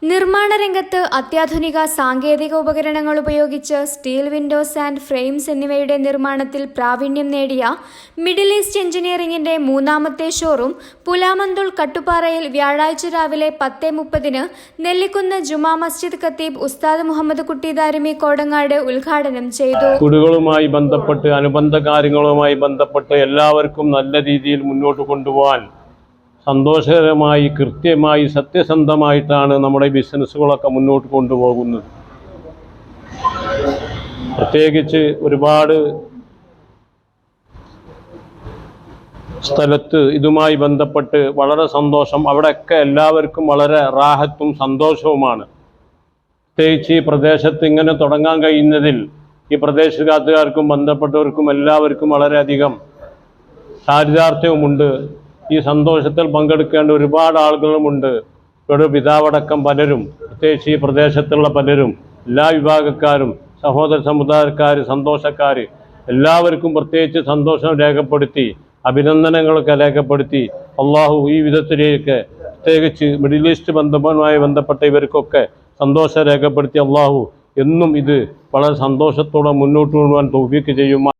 നിർമ്മാണ രംഗത്ത് അത്യാധുനിക സാങ്കേതിക ഉപകരണങ്ങൾ ഉപയോഗിച്ച് സ്റ്റീൽ വിൻഡോസ് ആൻഡ് ഫ്രെയിംസ് എന്നിവയുടെ നിർമ്മാണത്തിൽ പ്രാവീണ്യം നേടിയ മിഡിൽ ഈസ്റ്റ് എഞ്ചിനീയറിംഗിന്റെ മൂന്നാമത്തെ ഷോറൂം പുലാമന്തുൾ കട്ടുപാറയിൽ വ്യാഴാഴ്ച രാവിലെ 10:30 നെല്ലിക്കുന്ന് ജുമാ മസ്ജിദ് ഖത്തീബ് ഉസ്താദ് മുഹമ്മദ് കുട്ടി ദാരിമി കോടങ്ങാട് ഉദ്ഘാടനം ചെയ്തു. കുടികളുമായി ബന്ധപ്പെട്ട് അനുബന്ധ കാര്യങ്ങളുമായി ബന്ധപ്പെട്ട് എല്ലാവർക്കും നല്ല രീതിയിൽ മുന്നോട്ട് കൊണ്ടുപോകാൻ സന്തോഷകരമായി കൃത്യമായി സത്യസന്ധമായിട്ടാണ് നമ്മുടെ ബിസിനസ്സുകളൊക്കെ മുന്നോട്ട് കൊണ്ടുപോകുന്നത്. പ്രത്യേകിച്ച് ഒരുപാട് സ്ഥലത്ത് ഇതുമായി ബന്ധപ്പെട്ട് വളരെ സന്തോഷം, അവിടെയൊക്കെ എല്ലാവർക്കും വളരെ റാഹത്തും സന്തോഷവുമാണ്. പ്രത്യേകിച്ച് ഈ പ്രദേശത്ത് ഇങ്ങനെ തുടങ്ങാൻ കഴിയുന്നതിൽ ഈ പ്രദേശത്തുകാർക്കും ബന്ധപ്പെട്ടവർക്കും എല്ലാവർക്കും വളരെയധികം ചാരിതാർത്ഥ്യവുമുണ്ട്. ഈ സന്തോഷത്തിൽ പങ്കെടുക്കേണ്ട ഒരുപാട് ആളുകളുമുണ്ട്. ഇവിടെ പിതാവടക്കം പലരും, പ്രത്യേകിച്ച് ഈ പ്രദേശത്തുള്ള പലരും, എല്ലാ വിഭാഗക്കാരും, സഹോദര സമുദായക്കാർ, സന്തോഷക്കാർ എല്ലാവർക്കും പ്രത്യേകിച്ച് സന്തോഷം രേഖപ്പെടുത്തി, അഭിനന്ദനങ്ങളൊക്കെ രേഖപ്പെടുത്തി അള്ളാഹു ഈ വിധത്തിലേക്ക് പ്രത്യേകിച്ച് മിഡിൽ ഈസ്റ്റ് ബന്ധപ്പെട്ട ഇവർക്കൊക്കെ സന്തോഷം രേഖപ്പെടുത്തി അള്ളാഹു എന്നും ഇത് വളരെ സന്തോഷത്തോടെ മുന്നോട്ട് കൊണ്ടുപോകാൻ തൗഫീഖ് ചെയ്യുക.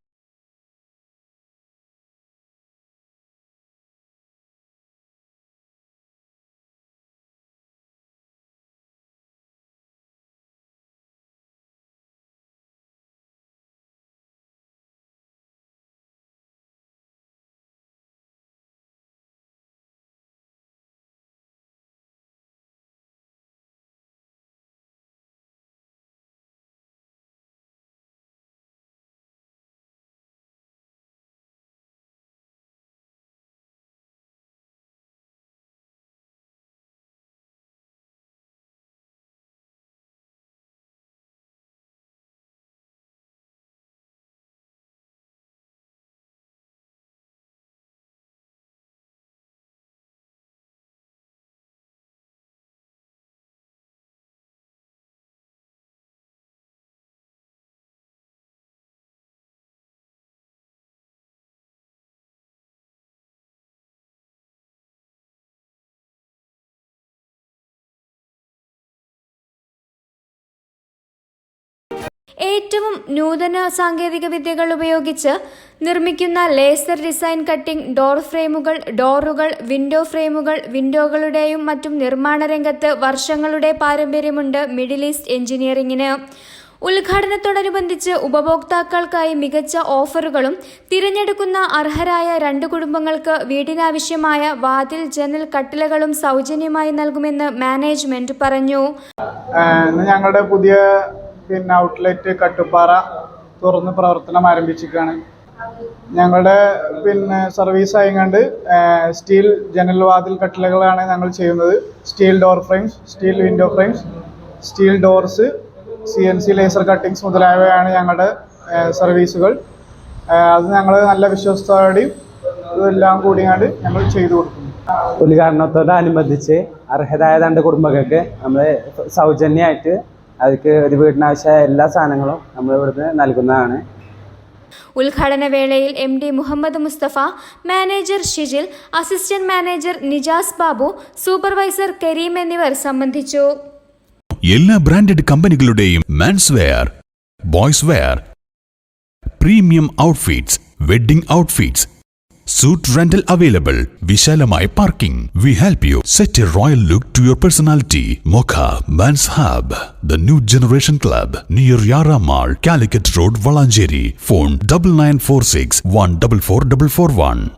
ഏറ്റവും നൂതന സാങ്കേതിക വിദ്യകൾ ഉപയോഗിച്ച് നിർമ്മിക്കുന്ന ലേസർ ഡിസൈൻ കട്ടിംഗ് ഡോർ ഫ്രെയിമുകൾ, ഡോറുകൾ, വിൻഡോ ഫ്രെയിമുകൾ, വിൻഡോകളുടെയും മറ്റും നിർമ്മാണ രംഗത്ത് വർഷങ്ങളുടെ പാരമ്പര്യമുണ്ട് മിഡിൽ ഈസ്റ്റ് എഞ്ചിനീയറിംഗിന്. ഉദ്ഘാടനത്തോടനുബന്ധിച്ച് ഉപഭോക്താക്കൾക്കായി മികച്ച ഓഫറുകളും തിരഞ്ഞെടുക്കുന്ന അർഹരായ 2 കുടുംബങ്ങൾക്ക് വീടിനാവശ്യമായ വാതിൽ, ജനൽ, കട്ടിലകളും സൗജന്യമായി നൽകുമെന്ന് മാനേജ്മെന്റ് പറഞ്ഞു. ഞങ്ങളുടെ പുതിയ ഔട്ട്ലെറ്റ് കട്ടുപ്പാറ തുറന്ന് പ്രവർത്തനം ആരംഭിച്ചിരിക്കുകയാണ്. ഞങ്ങളുടെ സർവീസ് ആയിക്കൊണ്ട് സ്റ്റീൽ ജനൽ, വാതിൽ, കട്ടിലകളാണ് ഞങ്ങൾ ചെയ്യുന്നത്. Steel door frames, steel window frames, steel doors, CNC laser cuttings മുതലായവയാണ് ഞങ്ങളുടെ സർവീസുകൾ. അത് ഞങ്ങൾ നല്ല വിശ്വാസത്തോടെയും ഇതെല്ലാം കൂടിയാണ്ട് ഞങ്ങൾ ചെയ്തു കൊടുക്കുന്നു. ഉദ്ഘാടനത്തോടനുബന്ധിച്ച് അർഹരായ 2 കുടുംബങ്ങൾക്ക് നമ്മൾ സൗജന്യമായിട്ട് അവർക്ക് ഒരു വീടിനാവശ്യമായ എല്ലാ സാധനങ്ങളും നമ്മൾ ഇവിടുന്ന് നൽകുന്നതാണ്. ഉദ്ഘാടന വേളയിൽ MD Muhammad Mustafa, manager Shijil, assistant manager Nijas Babu, supervisor Karim എന്നിവർ സംബന്ധിച്ചു. എല്ലാ ബ്രാൻഡഡ് കമ്പനികളുടെയും men's wear, boys wear, premium outfits, wedding outfits, suit rental available, വിശാലമായ parking. We help you set a royal look to your personality. Mocha Men's Hub, the new generation club near Yara Mall, Calicut Road, Valancheri. Phone 9946 144441.